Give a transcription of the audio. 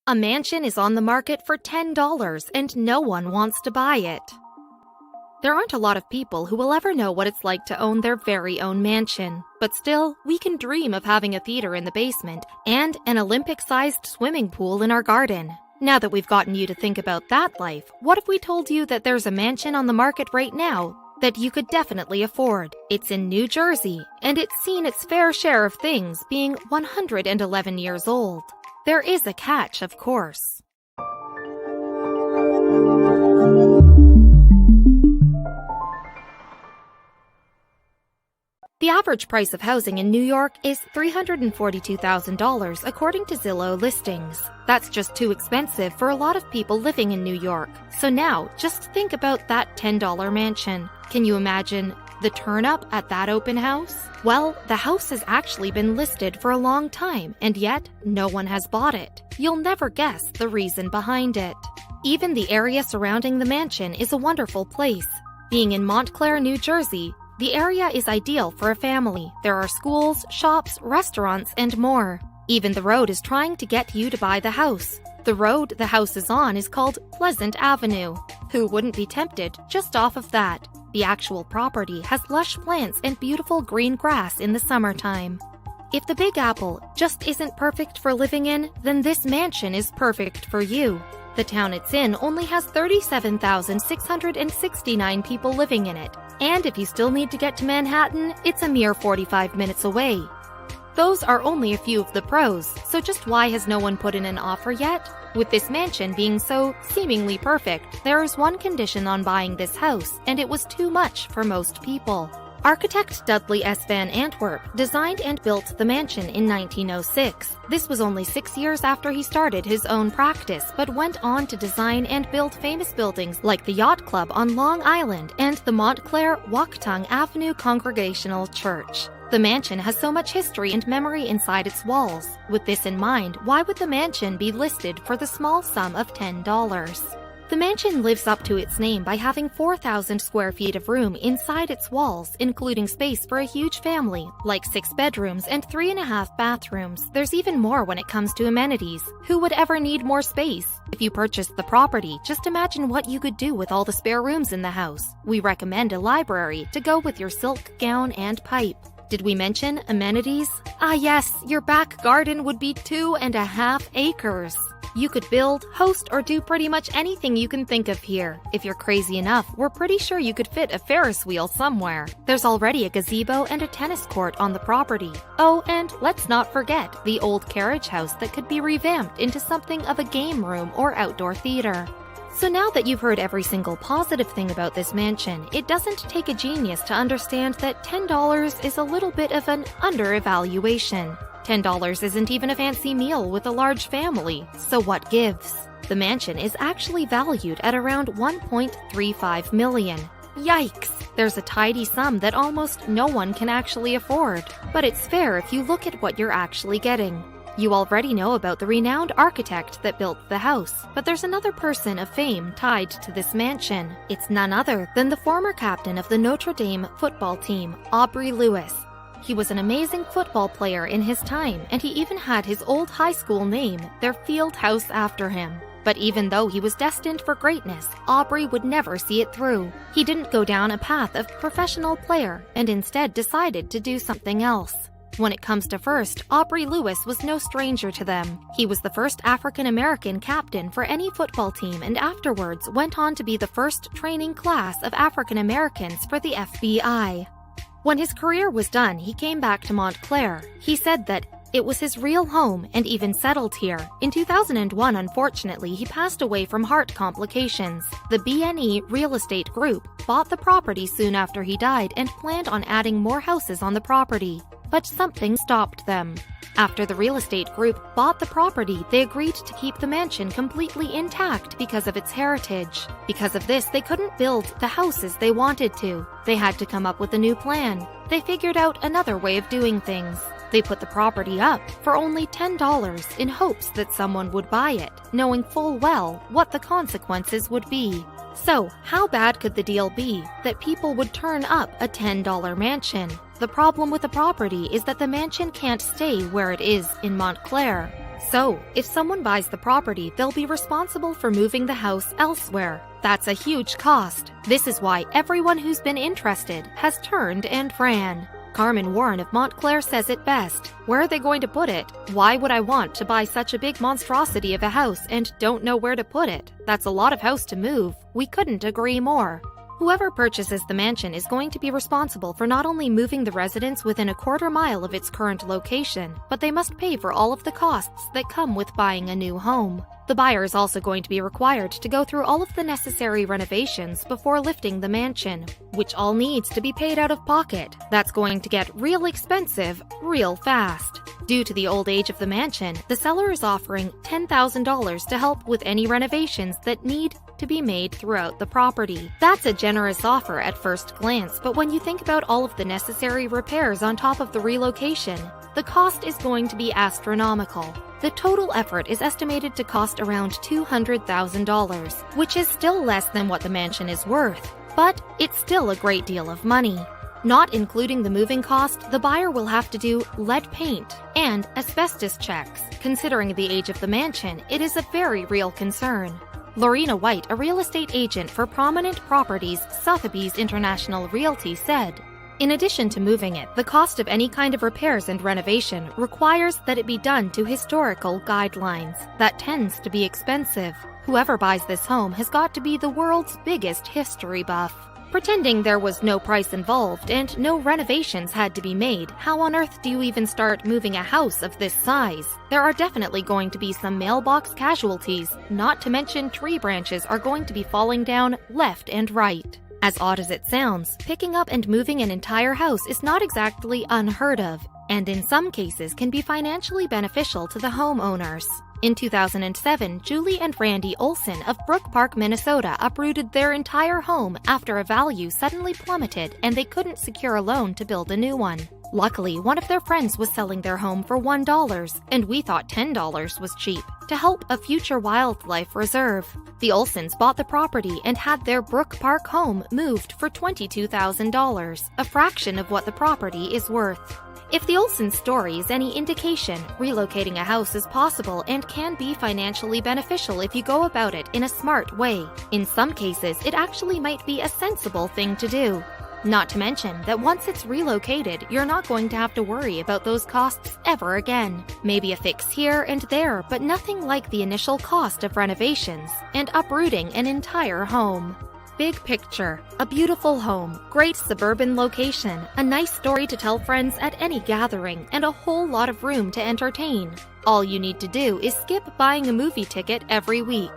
A mansion is on the market for $10 and no one wants to buy it. There aren't a lot of people who will ever know what it's like to own their very own mansion. But still, we can dream of having a theater in the basement and an Olympic-sized swimming pool in our garden. Now that we've gotten you to think about that life, what if we told you that there's a mansion on the market right now that you could definitely afford? It's in New Jersey, and it's seen its fair share of things being 111 years old. There is a catch, of course. The average price of housing in New York is $342,000 according to Zillow listings. That's just too expensive for a lot of people living in New York. So now, just think about that $10 mansion. Can you imagine the turn-up at that open house? Well, the house has actually been listed for a long time, and yet no one has bought it. You'll never guess the reason behind it. Even the area surrounding the mansion is a wonderful place. Being in Montclair, New Jersey, the area is ideal for a family. There are schools, shops, restaurants, and more. Even the road is trying to get you to buy the house. The road the house is on is called Pleasant Avenue. Who wouldn't be tempted just off of that? The actual property has lush plants and beautiful green grass in the summertime. If the Big Apple just isn't perfect for living in, then this mansion is perfect for you. The town it's in only has 37,669 people living in it. And if you still need to get to Manhattan, it's a mere 45 minutes away. Those are only a few of the pros, so just why has no one put in an offer yet? With this mansion being so seemingly perfect, there is one condition on buying this house, and it was too much for most people. Architect Dudley S. Van Antwerp designed and built the mansion in 1906. This was only 6 years after he started his own practice, but went on to design and build famous buildings like the Yacht Club on Long Island and the Montclair Wauketung Avenue Congregational Church. The mansion has so much history and memory inside its walls. With this in mind, why would the mansion be listed for the small sum of $10? The mansion lives up to its name by having 4,000 square feet of room inside its walls, including space for a huge family, like 6 bedrooms and 3.5 bathrooms. There's even more when it comes to amenities. Who would ever need more space? If you purchased the property, just imagine what you could do with all the spare rooms in the house. We recommend a library to go with your silk gown and pipe. Did we mention amenities? Ah yes, your back garden would be 2.5 acres. You could build, host, or do pretty much anything you can think of here. If you're crazy enough, we're pretty sure you could fit a Ferris wheel somewhere. There's already a gazebo and a tennis court on the property. Oh, and let's not forget the old carriage house that could be revamped into something of a game room or outdoor theater. So now that you've heard every single positive thing about this mansion, it doesn't take a genius to understand that $10 is a little bit of an under-evaluation. $10 isn't even a fancy meal with a large family, so what gives? The mansion is actually valued at around $1.35 million. Yikes! There's a tidy sum that almost no one can actually afford. But it's fair if you look at what you're actually getting. You already know about the renowned architect that built the house, but there's another person of fame tied to this mansion. It's none other than the former captain of the Notre Dame football team, Aubrey Lewis. He was an amazing football player in his time, and he even had his old high school name, their field house, after him. But even though he was destined for greatness, Aubrey would never see it through. He didn't go down a path of professional player, and instead decided to do something else. When it comes to first, Aubrey Lewis was no stranger to them. He was the first African-American captain for any football team and afterwards went on to be the first training class of African-Americans for the FBI. When his career was done, he came back to Montclair. He said that it was his real home and even settled here. In 2001, unfortunately, he passed away from heart complications. The BNE Real Estate Group bought the property soon after he died and planned on adding more houses on the property. But something stopped them. After the real estate group bought the property, they agreed to keep the mansion completely intact because of its heritage. Because of this, they couldn't build the houses they wanted to. They had to come up with a new plan. They figured out another way of doing things. They put the property up for only $10 in hopes that someone would buy it, knowing full well what the consequences would be. So, how bad could the deal be that people would turn up a $10 mansion? The problem with the property is that the mansion can't stay where it is in Montclair. So, if someone buys the property, they'll be responsible for moving the house elsewhere. That's a huge cost. This is why everyone who's been interested has turned and ran. Carmen Warren of Montclair says it best. Where are they going to put it? Why would I want to buy such a big monstrosity of a house and don't know where to put it? That's a lot of house to move. We couldn't agree more. Whoever purchases the mansion is going to be responsible for not only moving the residence within a quarter mile of its current location, but they must pay for all of the costs that come with buying a new home. The buyer is also going to be required to go through all of the necessary renovations before lifting the mansion, which all needs to be paid out of pocket. That's going to get real expensive real fast. Due to the old age of the mansion, the seller is offering $10,000 to help with any renovations that need to be made throughout the property. That's a generous offer at first glance, but when you think about all of the necessary repairs on top of the relocation, the cost is going to be astronomical. The total effort is estimated to cost around $200,000, which is still less than what the mansion is worth, but it's still a great deal of money. Not including the moving cost, the buyer will have to do lead paint and asbestos checks. Considering the age of the mansion, it is a very real concern. Lorena White, a real estate agent for Prominent Properties Sotheby's International Realty, said, "In addition to moving it, the cost of any kind of repairs and renovation requires that it be done to historical guidelines. That tends to be expensive. Whoever buys this home has got to be the world's biggest history buff." Pretending there was no price involved and no renovations had to be made, how on earth do you even start moving a house of this size? There are definitely going to be some mailbox casualties, not to mention tree branches are going to be falling down left and right. As odd as it sounds, picking up and moving an entire house is not exactly unheard of, and in some cases can be financially beneficial to the homeowners. In 2007, Julie and Randy Olson of Brook Park, Minnesota uprooted their entire home after a value suddenly plummeted and they couldn't secure a loan to build a new one. Luckily, one of their friends was selling their home for $1, and we thought $10 was cheap, to help a future wildlife reserve. The Olsons bought the property and had their Brook Park home moved for $22,000, a fraction of what the property is worth. If the Olsen story is any indication, relocating a house is possible and can be financially beneficial if you go about it in a smart way. In some cases, it actually might be a sensible thing to do. Not to mention that once it's relocated, you're not going to have to worry about those costs ever again. Maybe a fix here and there, but nothing like the initial cost of renovations and uprooting an entire home. Big picture, a beautiful home, great suburban location, a nice story to tell friends at any gathering, and a whole lot of room to entertain. All you need to do is skip buying a movie ticket every week.